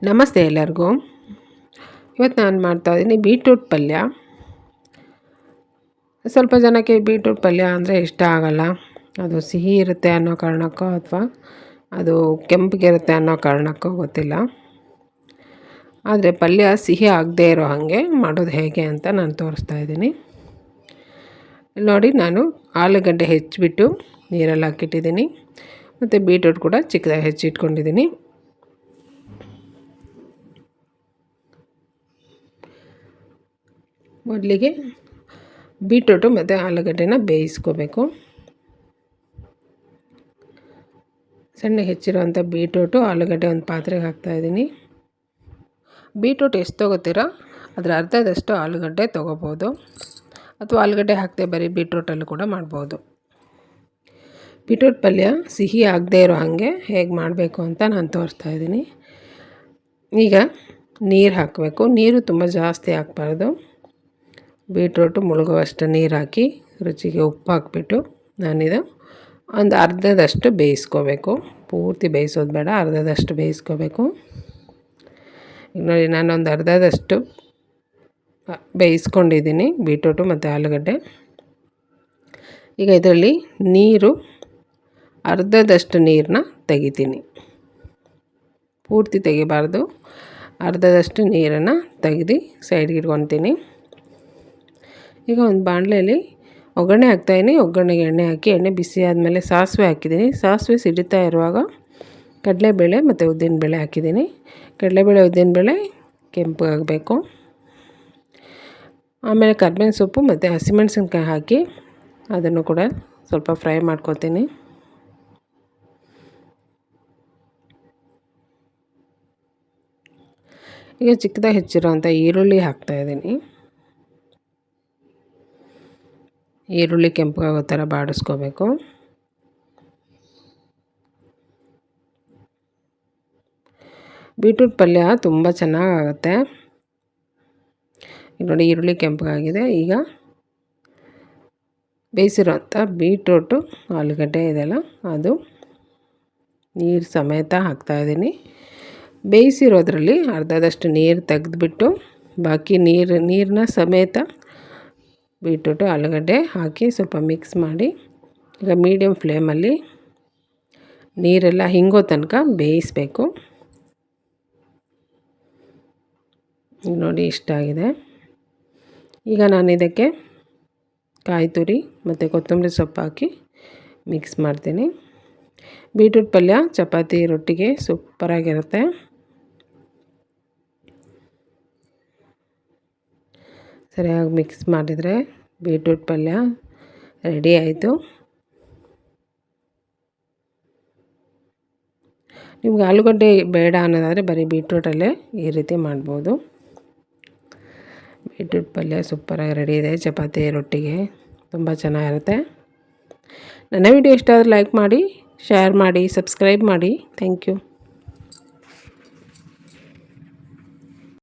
ನಮಸ್ತೆ ಎಲ್ಲರಿಗೂ. ಇವತ್ತು ನಾನು ಮಾಡ್ತಾಯಿದ್ದೀನಿ ಬೀಟ್ರೂಟ್ ಪಲ್ಯ. ಸ್ವಲ್ಪ ಜನಕ್ಕೆ ಬೀಟ್ರೂಟ್ ಪಲ್ಯ ಅಂದರೆ ಇಷ್ಟ ಆಗಲ್ಲ. ಅದು ಸಿಹಿ ಇರುತ್ತೆ ಅನ್ನೋ ಕಾರಣಕ್ಕೋ ಅಥವಾ ಅದು ಕೆಂಪಗಿರುತ್ತೆ ಅನ್ನೋ ಕಾರಣಕ್ಕೋ ಗೊತ್ತಿಲ್ಲ. ಆದರೆ ಪಲ್ಯ ಸಿಹಿ ಆಗದೇ ಇರೋ ಹಾಗೆ ಮಾಡೋದು ಹೇಗೆ ಅಂತ ನಾನು ತೋರಿಸ್ತಾ ಇದ್ದೀನಿ. ನೋಡಿ, ನಾನು ಆಲೂಗಡ್ಡೆ ಹೆಚ್ಚಿಬಿಟ್ಟು ನೀರಲ್ಲಿ ಹಾಕಿಟ್ಟಿದ್ದೀನಿ. ಮತ್ತು ಬೀಟ್ರೂಟ್ ಕೂಡ ಚಿಕ್ಕದಾಗಿ ಹೆಚ್ಚಿಟ್ಕೊಂಡಿದ್ದೀನಿ. ಮೊದಲಿಗೆ ಬೀಟ್ರೂಟು ಮತ್ತು ಆಲೂಗಡ್ಡೆನ ಬೇಯಿಸ್ಕೋಬೇಕು. ಸಣ್ಣ ಹೆಚ್ಚಿರೋವಂಥ ಬೀಟ್ರೂಟು ಆಲೂಗಡ್ಡೆ ಒಂದು ಪಾತ್ರೆಗೆ ಹಾಕ್ತಾಯಿದ್ದೀನಿ. ಬೀಟ್ರೂಟ್ ಎಷ್ಟು ತೊಗೋತೀರೋ ಅದರ ಅರ್ಧದಷ್ಟು ಆಲೂಗಡ್ಡೆ ತೊಗೋಬೋದು, ಅಥವಾ ಆಲೂಗಡ್ಡೆ ಹಾಕದೆ ಬರೀ ಬೀಟ್ರೂಟಲ್ಲೂ ಕೂಡ ಮಾಡ್ಬೋದು. ಬೀಟ್ರೂಟ್ ಪಲ್ಯ ಸಿಹಿ ಆಗದೇ ಇರೋ ಹಾಗೆ ಹೇಗೆ ಮಾಡಬೇಕು ಅಂತ ನಾನು ತೋರಿಸ್ತಾಯಿದ್ದೀನಿ. ಈಗ ನೀರು ಹಾಕಬೇಕು. ನೀರು ತುಂಬ ಜಾಸ್ತಿ ಹಾಕಬಾರ್ದು. ಬೀಟ್ರೂಟು ಮುಳುಗುವಷ್ಟು ನೀರು ಹಾಕಿ ರುಚಿಗೆ ಉಪ್ಪು ಹಾಕಿಬಿಟ್ಟು ನಾನಿದು ಒಂದು ಅರ್ಧದಷ್ಟು ಬೇಯಿಸ್ಕೋಬೇಕು. ಪೂರ್ತಿ ಬೇಯಿಸೋದು ಬೇಡ, ಅರ್ಧದಷ್ಟು ಬೇಯಿಸ್ಕೋಬೇಕು. ಈಗ ನೋಡಿ, ನಾನೊಂದು ಅರ್ಧದಷ್ಟು ಬೇಯಿಸ್ಕೊಂಡಿದ್ದೀನಿ ಬೀಟ್ರೂಟು ಮತ್ತು ಆಲೂಗಡ್ಡೆ. ಈಗ ಇದರಲ್ಲಿ ನೀರು ಅರ್ಧದಷ್ಟು ನೀರನ್ನ ತೆಗಿತೀನಿ. ಪೂರ್ತಿ ತೆಗಿಬಾರ್ದು, ಅರ್ಧದಷ್ಟು ನೀರನ್ನು ತೆಗೆದು ಸೈಡ್ಗೆ ಇಟ್ಕೊತೀನಿ. ಈಗ ಒಂದು ಬಾಣಲೆಯಲ್ಲಿ ಒಗ್ಗರಣೆ ಹಾಕ್ತಾಯಿದ್ದೀನಿ. ಒಗ್ಗರಣೆಗೆ ಎಣ್ಣೆ ಹಾಕಿ ಎಣ್ಣೆ ಬಿಸಿ ಆದಮೇಲೆ ಸಾಸಿವೆ ಹಾಕಿದ್ದೀನಿ. ಸಾಸಿವೆ ಸಿಡಿತಾ ಇರುವಾಗ ಕಡಲೆಬೇಳೆ ಮತ್ತು ಉದ್ದಿನಬೇಳೆ ಹಾಕಿದ್ದೀನಿ. ಕಡಲೆಬೇಳೆ ಉದ್ದಿನಬೇಳೆ ಕೆಂಪಗಾಗಬೇಕು. ಆಮೇಲೆ ಕರಿಬೇವಿನ ಸೊಪ್ಪು ಮತ್ತು ಹಸಿಮೆಣಸಿನ್ಕಾಯಿ ಹಾಕಿ ಅದನ್ನು ಕೂಡ ಸ್ವಲ್ಪ ಫ್ರೈ ಮಾಡ್ಕೊತೀನಿ. ಈಗ ಚಿಕ್ಕದಾಗಿ ಹೆಚ್ಚಿರೋವಂಥ ಈರುಳ್ಳಿ ಹಾಕ್ತಾಯಿದ್ದೀನಿ. ಈರುಳ್ಳಿ ಕೆಂಪಗಾಗೋ ಥರ ಬಾಡಿಸ್ಕೋಬೇಕು. ಬೀಟ್ರೂಟ್ ಪಲ್ಯ ತುಂಬ ಚೆನ್ನಾಗಾಗುತ್ತೆ. ಈಗ ನೋಡಿ, ಈರುಳ್ಳಿ ಕೆಂಪಗಾಗಿದೆ. ಈಗ ಬೇಯಿಸಿರೋಂಥ ಬೀಟ್ರೂಟು ಆಲೂಗಡ್ಡೆ ಇದೆಲ್ಲ ಅದು ನೀರು ಸಮೇತ ಹಾಕ್ತಾಯಿದ್ದೀನಿ. ಬೇಯಿಸಿರೋದ್ರಲ್ಲಿ ಅರ್ಧದಷ್ಟು ನೀರು ತೆಗೆದುಬಿಟ್ಟು ಬಾಕಿ ನೀರನ್ನ ಸಮೇತ ಬೀಟ್ರೂಟು ಆಲೂಗಡ್ಡೆ ಹಾಕಿ ಸ್ವಲ್ಪ ಮಿಕ್ಸ್ ಮಾಡಿ ಈಗ ಮೀಡಿಯಮ್ ಫ್ಲೇಮಲ್ಲಿ ನೀರೆಲ್ಲ ಹಿಂಗೋ ತನಕ ಬೇಯಿಸಬೇಕು. ನೋಡಿ, ಇಷ್ಟ ಆಗಿದೆ. ಈಗ ನಾನು ಇದಕ್ಕೆ ಕಾಯಿ ತುರಿ ಮತ್ತು ಕೊತ್ತಂಬರಿ ಸೊಪ್ಪು ಹಾಕಿ ಮಿಕ್ಸ್ ಮಾಡ್ತೀನಿ. ಬೀಟ್ರೂಟ್ ಪಲ್ಯ ಚಪಾತಿ ರೊಟ್ಟಿಗೆ ಸೂಪರಾಗಿರುತ್ತೆ. ಸರಿಯಾಗಿ ಮಿಕ್ಸ್ ಮಾಡಿದರೆ ಬೀಟ್ರೂಟ್ ಪಲ್ಯ ರೆಡಿ ಆಯಿತು. ನಿಮ್ಗೆ ಆಲೂಗಡ್ಡೆ ಬೇಡ ಅನ್ನೋದಾದರೆ ಬರೀ ಬೀಟ್ರೂಟಲ್ಲೇ ಈ ರೀತಿ ಮಾಡ್ಬೋದು. ಬೀಟ್ರೂಟ್ ಪಲ್ಯ ಸೂಪರಾಗಿ ರೆಡಿ ಇದೆ. ಚಪಾತಿ ರೊಟ್ಟಿಗೆ ತುಂಬ ಚೆನ್ನಾಗಿರುತ್ತೆ. ನನ್ನ ವಿಡಿಯೋ ಇಷ್ಟ ಆದರೆ ಲೈಕ್ ಮಾಡಿ, ಶೇರ್ ಮಾಡಿ, ಸಬ್ಸ್ಕ್ರೈಬ್ ಮಾಡಿ. Thank you.